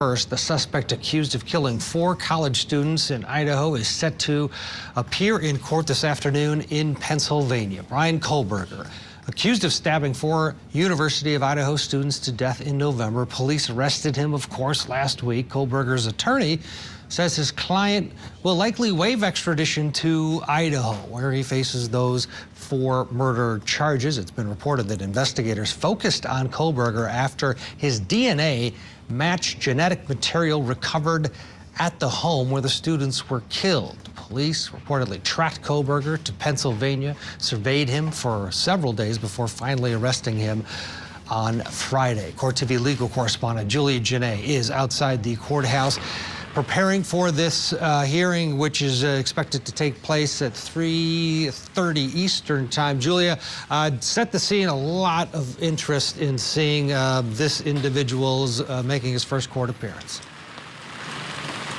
First, the suspect accused of killing 4 college students in Idaho is set to appear in court this afternoon in Pennsylvania. Bryan Kohberger, accused of stabbing 4 University of Idaho students to death in November. Police arrested him, of course, last week. Kohberger's attorney says his client will likely waive extradition to Idaho, where he faces those 4 murder charges. It's been reported that investigators focused on Kohberger after his DNA matched genetic material recovered at the home where the students were killed. Police reportedly tracked Kohberger to Pennsylvania, surveyed him for several days before finally arresting him on Friday. Court TV legal correspondent Julia Janae is outside the courthouse preparing for this hearing, which is expected to take place at 3:30 Eastern time. Julia, set the scene. A lot of interest in seeing this individual's making his first court appearance.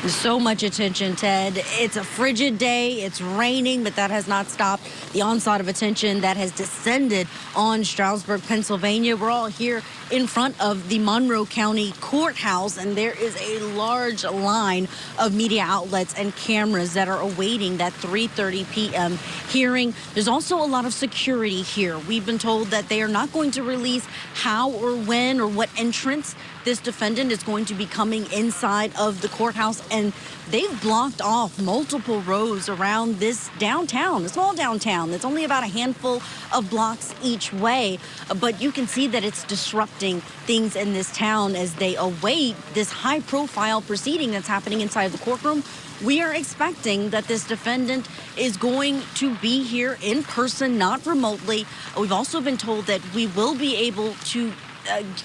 So much attention, Ted. It's a frigid day. It's raining, but that has not stopped the onslaught of attention that has descended on Stroudsburg, Pennsylvania. We're all here in front of the Monroe County Courthouse, and there is a large line of media outlets and cameras that are awaiting that 3:30 p.m. hearing. There's also a lot of security here. We've been told that they are not going to release how or when or what entrance this defendant is going to be coming inside of the courthouse, and they've blocked off multiple roads around this downtown, a small downtown that's only about a handful of blocks each way. But you can see that it's disrupting things in this town as they await this high-profile proceeding that's happening inside of the courtroom. We are expecting that this defendant is going to be here in person, not remotely. We've also been told that we will be able to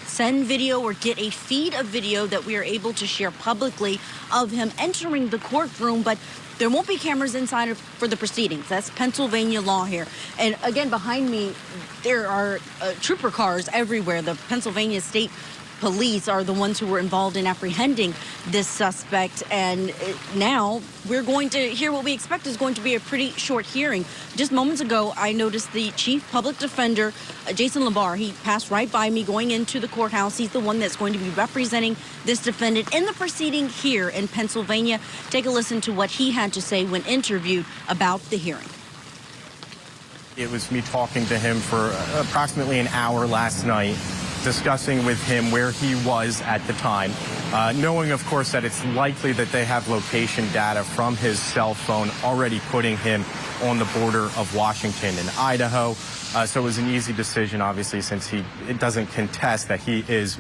send video or get a feed of video that we are able to share publicly of him entering the courtroom, but there won't be cameras inside for the proceedings. That's Pennsylvania law here. And again, behind me, there are trooper cars everywhere. The Pennsylvania State Police are the ones who were involved in apprehending this suspect, and now we're going to hear what we expect is going to be a pretty short hearing. Just moments ago, I noticed the chief public defender, Jason Labar. He passed right by me going into the courthouse. He's the one that's going to be representing this defendant in the proceeding here in Pennsylvania. Take a listen to what he had to say when interviewed about the hearing. It was me talking to him for approximately an hour last night, discussing with him where he was at the time, knowing, of course, that it's likely that they have location data from his cell phone already putting him on the border of Washington and Idaho. So it was an easy decision, obviously, since it doesn't contest that he is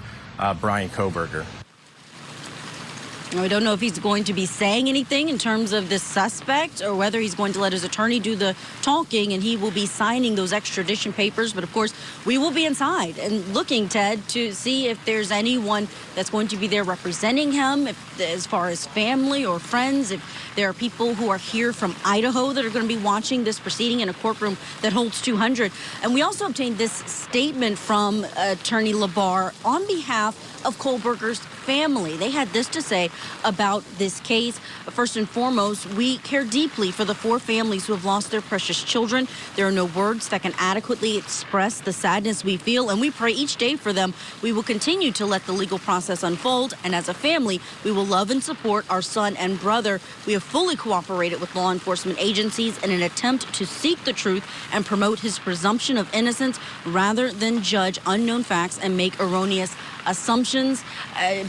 Bryan Kohberger. We don't know if he's going to be saying anything in terms of this suspect or whether he's going to let his attorney do the talking and he will be signing those extradition papers. But of course, we will be inside and looking, Ted, to see if there's anyone that's going to be there representing him, as far as family or friends, if there are people who are here from Idaho that are going to be watching this proceeding in a courtroom that holds 200. And we also obtained this statement from Attorney Labar on behalf of Kohberger's family. They had this to say about this case. First and foremost, we care deeply for the 4 families who have lost their precious children. There are no words that can adequately express the sadness we feel, and we pray each day for them. We will continue to let the legal process unfold, and as a family, we will love and support our son and brother. We have fully cooperated with law enforcement agencies in an attempt to seek the truth and promote his presumption of innocence rather than judge unknown facts and make erroneous assumptions.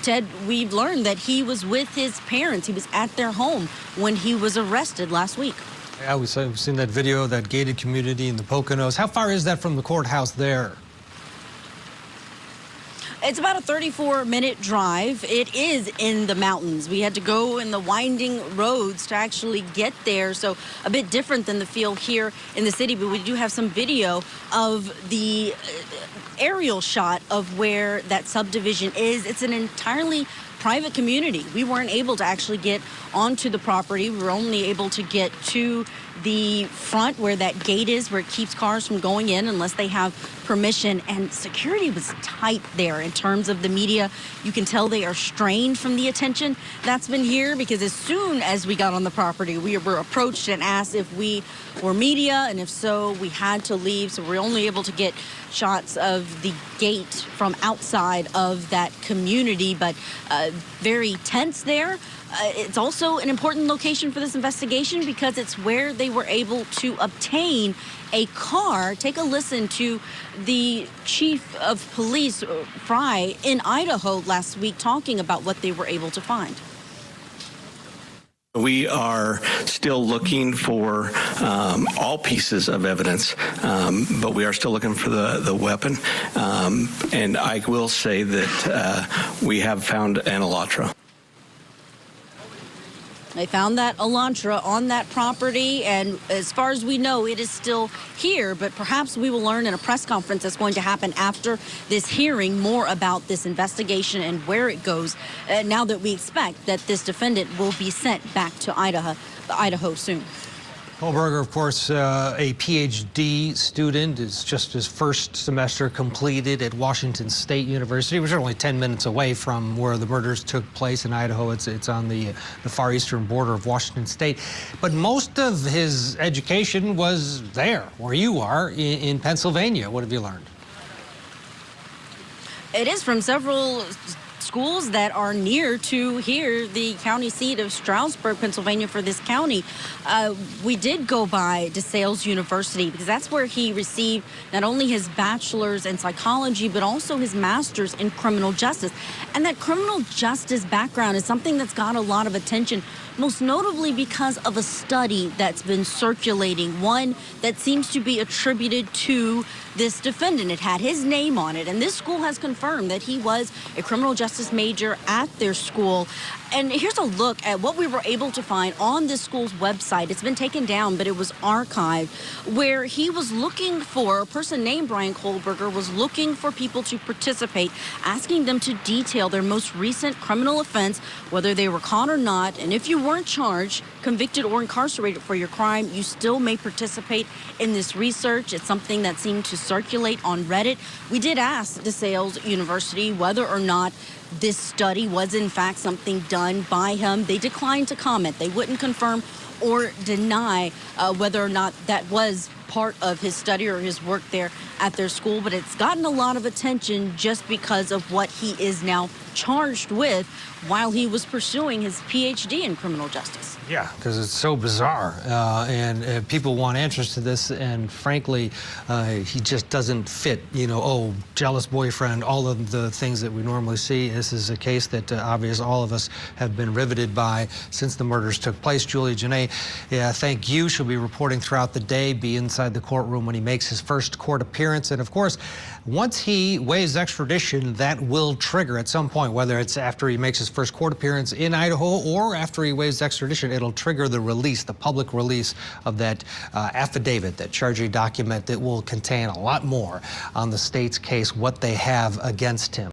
Ted, we've learned that he was with his parents. He was at their home when he was arrested last week. Yeah, we've seen that video of that gated community in the Poconos. How far is that from the courthouse there? It's about a 34-minute drive. It is in the mountains. We had to go in the winding roads to actually get there, so a bit different than the feel here in the city. But we do have some video of the aerial shot of where that subdivision is. It's an entirely private community. We weren't able to actually get onto the property. We were only able to get to the front where that gate is, where it keeps cars from going in unless they have permission, and security was tight there in terms of the media. You can tell they are strained from the attention that's been here, because as soon as we got on the property, we were approached and asked if we were media, and if so, we had to leave. So we're only able to get shots of the gate from outside of that community, but very tense there. It's also an important location for this investigation because it's where they were able to obtain a car. Take a listen to the chief of police, Fry, in Idaho last week talking about what they were able to find. We are still looking for all pieces of evidence, but we are still looking for the weapon. And I will say that we have found an Elantra. They found that Elantra on that property, and as far as we know, it is still here, but perhaps we will learn in a press conference that's going to happen after this hearing more about this investigation and where it goes, now that we expect that this defendant will be sent back to Idaho soon. Kohberger, of course, a PhD student, is just his first semester completed at Washington State University, which is only 10 minutes away from where the murders took place in Idaho. It's on the far eastern border of Washington State. But most of his education was there, where you are, in Pennsylvania. What have you learned? It is from several schools that are near to here, the county seat of Stroudsburg, Pennsylvania, for this county. We did go by DeSales University because that's where he received not only his bachelor's in psychology, but also his master's in criminal justice. And that criminal justice background is something that's got a lot of attention, most notably because of a study that's been circulating, one that seems to be attributed to this defendant. It had his name on it, and this school has confirmed that he was a criminal justice major at their school. And here's a look at what we were able to find on this school's website. It's been taken down, but it was archived, where he was looking for, a person named Bryan Kohberger was looking for people to participate, asking them to detail their most recent criminal offense, whether they were caught or not. And if you weren't charged, convicted, or incarcerated for your crime, you still may participate in this research. It's something that seemed to circulate on Reddit. We did ask DeSales University whether or not this study was in fact something done by him. They declined to comment. They wouldn't confirm or deny whether or not that was part of his study or his work there at their school, but it's gotten a lot of attention just because of what he is now charged with while he was pursuing his PhD in criminal justice. Yeah, because it's so bizarre, and people want answers to this, and frankly, he just doesn't fit, oh, jealous boyfriend, all of the things that we normally see. This is a case that obviously all of us have been riveted by since the murders took place. Julia Janae, thank you. She'll be reporting throughout the day, be inside the courtroom when he makes his first court appearance, and of course, once he waives extradition, that will trigger at some point, whether it's after he makes his first court appearance in Idaho or after he waives extradition, it'll trigger the release, the public release of that affidavit, that charging document that will contain a lot more on the state's case, what they have against him.